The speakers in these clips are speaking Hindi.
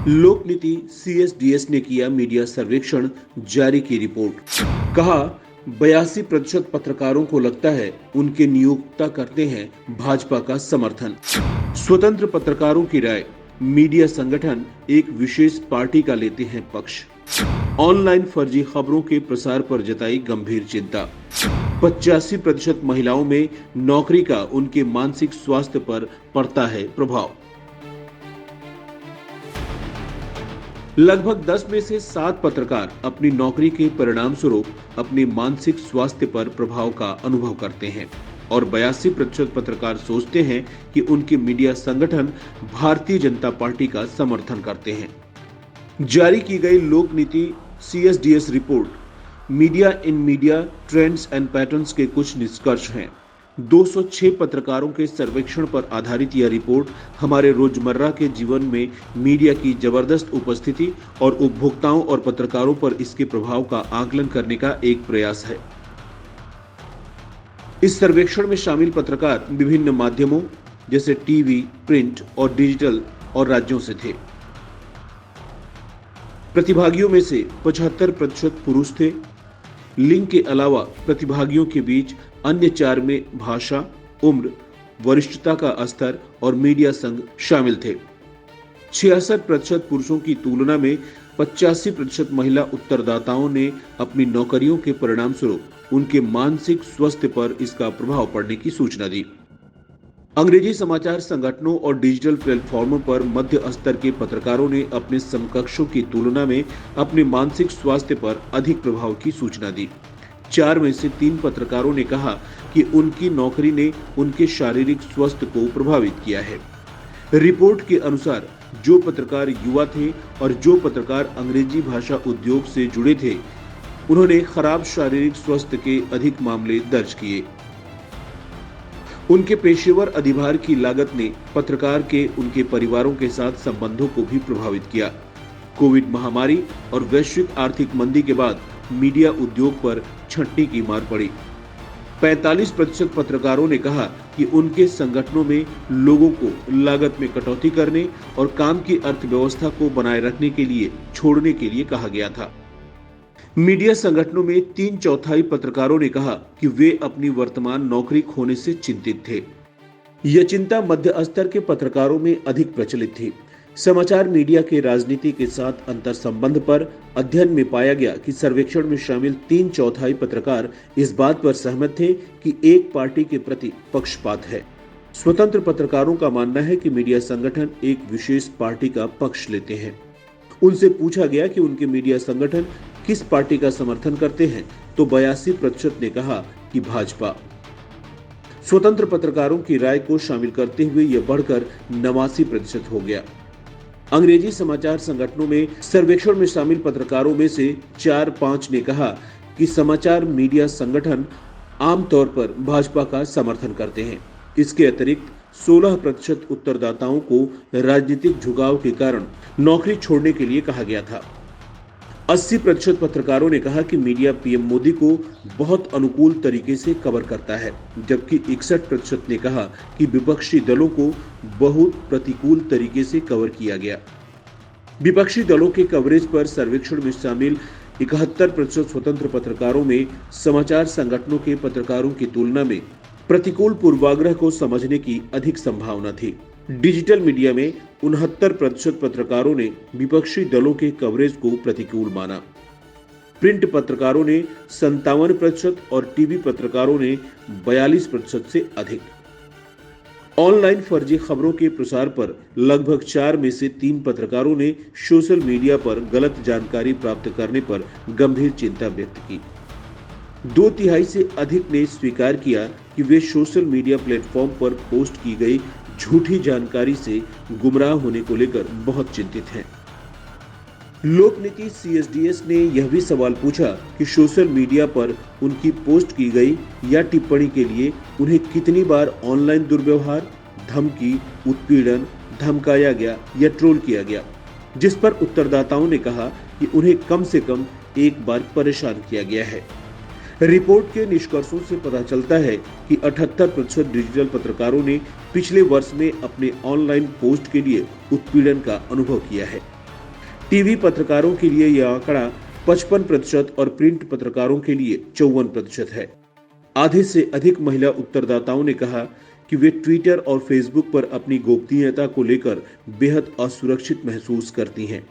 लोक नीति सीएसडीएस ने किया मीडिया सर्वेक्षण, जारी की रिपोर्ट। कहा 82% पत्रकारों को लगता है उनके नियोक्ता करते हैं भाजपा का समर्थन। स्वतंत्र पत्रकारों की राय, मीडिया संगठन एक विशेष पार्टी का लेते हैं पक्ष। ऑनलाइन फर्जी खबरों के प्रसार पर जताई गंभीर चिंता। 85% महिलाओं में नौकरी का उनके मानसिक स्वास्थ्य पर पड़ता है प्रभाव। लगभग 10 में से 7 पत्रकार अपनी नौकरी के परिणाम स्वरूप अपने मानसिक स्वास्थ्य पर प्रभाव का अनुभव करते हैं और 82% पत्रकार सोचते हैं कि उनके मीडिया संगठन भारतीय जनता पार्टी का समर्थन करते हैं। जारी की गई लोक नीति CSDS report, media in media trends and patterns के कुछ निष्कर्ष हैं। 206 पत्रकारों के सर्वेक्षण पर आधारित यह रिपोर्ट हमारे रोजमर्रा के जीवन में मीडिया की जबरदस्त उपस्थिति और उपभोक्ताओं और पत्रकारों पर इसके प्रभाव का आकलन करने का एक प्रयास है। इस सर्वेक्षण में शामिल पत्रकार विभिन्न माध्यमों जैसे टीवी, प्रिंट और डिजिटल और राज्यों से थे। प्रतिभागियों में से 75% पुरुष थे। लिंग के अलावा प्रतिभागियों के बीच अन्य 4 में भाषा, उम्र, वरिष्ठता का स्तर और मीडिया संघ शामिल थे। 66% पुरुषों की तुलना में 85% महिला उत्तरदाताओं ने अपनी नौकरियों के परिणाम स्वरूप उनके मानसिक स्वास्थ्य पर इसका प्रभाव पड़ने की सूचना दी। अंग्रेजी समाचार संगठनों और डिजिटल प्लेटफॉर्मों पर मध्य स्तर के पत्रकारों ने अपने समकक्षों की तुलना में अपने मानसिक स्वास्थ्य पर अधिक प्रभाव की सूचना दी। 4 में से 3 पत्रकारों ने कहा कि उनकी नौकरी ने उनके शारीरिक स्वास्थ्य को प्रभावित किया है। रिपोर्ट के अनुसार जो पत्रकार युवा थे और जो पत्रकार अंग्रेजी भाषा उद्योग से जुड़े थे, उन्होंने खराब शारीरिक स्वास्थ्य के अधिक मामले दर्ज किए। उनके पेशेवर अधिभार की लागत ने पत्रकार के उनके परिवारों के साथ संबंधों को भी प्रभावित किया। कोविड महामारी और वैश्विक आर्थिक मंदी के बाद मीडिया उद्योग पर छंटनी की मार पड़ी। 45% पत्रकारों ने कहा कि उनके संगठनों में लोगों को लागत में कटौती करने और काम की अर्थव्यवस्था को बनाए रखने के लिए छोड़ने के लिए कहा गया था। मीडिया संगठनों में 3/4 पत्रकारों ने कहा कि वे अपनी वर्तमान नौकरी खोने से चिंतित थे। यह चिंता मध्य स्तर के पत्रकारों में अधिक प्रचलित थी। समाचार मीडिया के राजनीति के साथ अंतर संबंध पर अध्ययन में पाया गया कि सर्वेक्षण में शामिल 3/4 पत्रकार इस बात पर सहमत थे कि एक पार्टी के प्रति पक्षपात है। स्वतंत्र पत्रकारों का मानना है कि मीडिया संगठन एक विशेष पार्टी का पक्ष लेते हैं। उनसे पूछा गया कि उनके मीडिया संगठन किस पार्टी का समर्थन करते हैं तो 82% ने कहा कि भाजपा। स्वतंत्र पत्रकारों की राय को शामिल करते हुए यह बढ़कर 89% हो गया। अंग्रेजी समाचार संगठनों में सर्वेक्षण में शामिल पत्रकारों में से 4-5 ने कहा कि समाचार मीडिया संगठन आमतौर पर भाजपा का समर्थन करते हैं। इसके अतिरिक्त 16% उत्तरदाताओं को राजनीतिक झुकाव के कारण नौकरी छोड़ने के लिए कहा गया था। 80% पत्रकारों ने कहा कि मीडिया पीएम मोदी को बहुत अनुकूल तरीके से कवर करता है, जबकि 61% ने कहा कि विपक्षी दलों को बहुत प्रतिकूल तरीके से कवर किया गया। विपक्षी दलों के कवरेज पर सर्वेक्षण में शामिल 71% स्वतंत्र पत्रकारों में समाचार संगठनों के पत्रकारों की तुलना में प्रतिकूल पूर्वाग्रह को समझने की अधिक संभावना थी। डिजिटल मीडिया में 69% पत्रकारों ने विपक्षी दलों के कवरेज को प्रतिकूल माना। प्रिंट पत्रकारों ने 57% और टीवी पत्रकारों ने 42% से अधिक। ऑनलाइन फर्जी खबरों के प्रसार पर लगभग 4 में से 3 पत्रकारों ने सोशल मीडिया पर गलत जानकारी प्राप्त करने पर गंभीर चिंता व्यक्त की। 2/3 से अधिक ने स्वीकार किया कि वे सोशल मीडिया प्लेटफॉर्म पर पोस्ट की गई झूठी जानकारी से गुमराह होने को लेकर बहुत चिंतित हैं। लोक नीति सीएसडीएस ने यह भी सवाल पूछा कि सोशल मीडिया पर उनकी पोस्ट की गई या टिप्पणी के लिए उन्हें कितनी बार ऑनलाइन दुर्व्यवहार, धमकी, उत्पीड़न, धमकाया गया या ट्रोल किया गया, जिस पर उत्तरदाताओं ने कहा कि उन्हें कम से कम एक बार परेशान किया गया है। रिपोर्ट के निष्कर्षों से पता चलता है कि 78% डिजिटल पत्रकारों ने पिछले वर्ष में अपने ऑनलाइन पोस्ट के लिए उत्पीड़न का अनुभव किया है। टीवी पत्रकारों के लिए यह आंकड़ा 55% और प्रिंट पत्रकारों के लिए 54% है। आधे से अधिक महिला उत्तरदाताओं ने कहा कि वे ट्विटर और फेसबुक पर अपनी गोपनीयता को लेकर बेहद असुरक्षित महसूस करती हैं।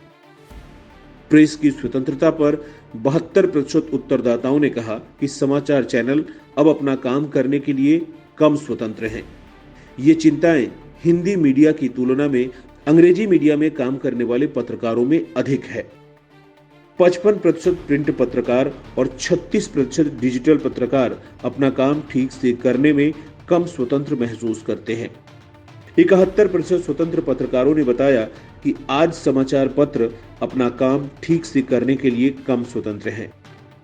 प्रेस की स्वतंत्रता पर 72% उत्तरदाताओं ने कहा कि समाचार चैनल अब अपना काम करने के लिए कम स्वतंत्र हैं। ये चिंताएं हिंदी मीडिया की तुलना में अंग्रेजी मीडिया में काम करने वाले पत्रकारों में अधिक है। 55% प्रिंट पत्रकार और 36% डिजिटल पत्रकार अपना काम ठीक से करने में कम स्वतंत्र महसूस करते हैं। 71% स्वतंत्र पत्रकारों ने बताया कि आज समाचार पत्र अपना काम ठीक से करने के लिए कम स्वतंत्र हैं।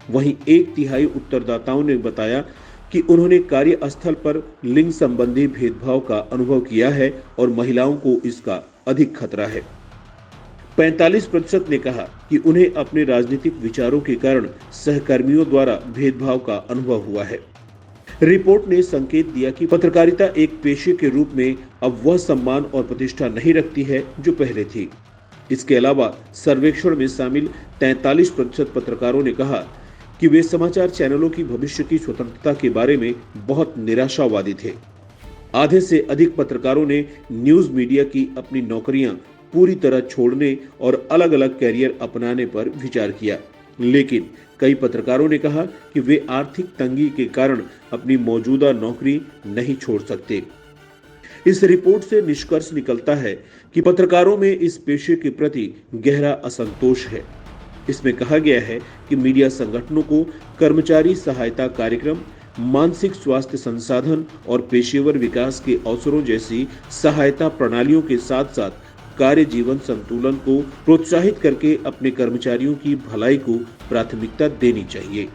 वहीं 1/3 उत्तरदाताओं ने बताया कि उन्होंने कार्यस्थल पर लिंग संबंधी भेदभाव का अनुभव किया है और महिलाओं को इसका अधिक खतरा है। 45% ने कहा कि उन्हें अपने राजनीतिक विचारों के कारण सहकर्मियों द्वारा भेदभाव का अनुभव हुआ है। रिपोर्ट ने संकेत दिया कि पत्रकारिता एक पेशे के रूप में अब वह सम्मान और प्रतिष्ठा नहीं रखती है जो पहले थी। इसके अलावा सर्वेक्षण में शामिल 43% पत्रकारों ने कहा कि वे समाचार चैनलों की भविष्य की स्वतंत्रता के बारे में बहुत निराशावादी थे। आधे से अधिक पत्रकारों ने न्यूज मीडिया की अपनी नौकरियां पूरी तरह छोड़ने और अलग अलग कैरियर अपनाने पर विचार किया, लेकिन कई पत्रकारों ने कहा कि वे आर्थिक तंगी के कारण अपनी मौजूदा नौकरी नहीं छोड़ सकते। इस रिपोर्ट से निष्कर्ष निकलता है कि पत्रकारों में इस पेशे के प्रति गहरा असंतोष है। इसमें कहा गया है कि मीडिया संगठनों को कर्मचारी सहायता कार्यक्रम, मानसिक स्वास्थ्य संसाधन और पेशेवर विकास के अवसरों जैसी सहायता प्रणालियों के साथ साथ कार्य जीवन संतुलन को प्रोत्साहित करके अपने कर्मचारियों की भलाई को प्राथमिकता देनी चाहिए।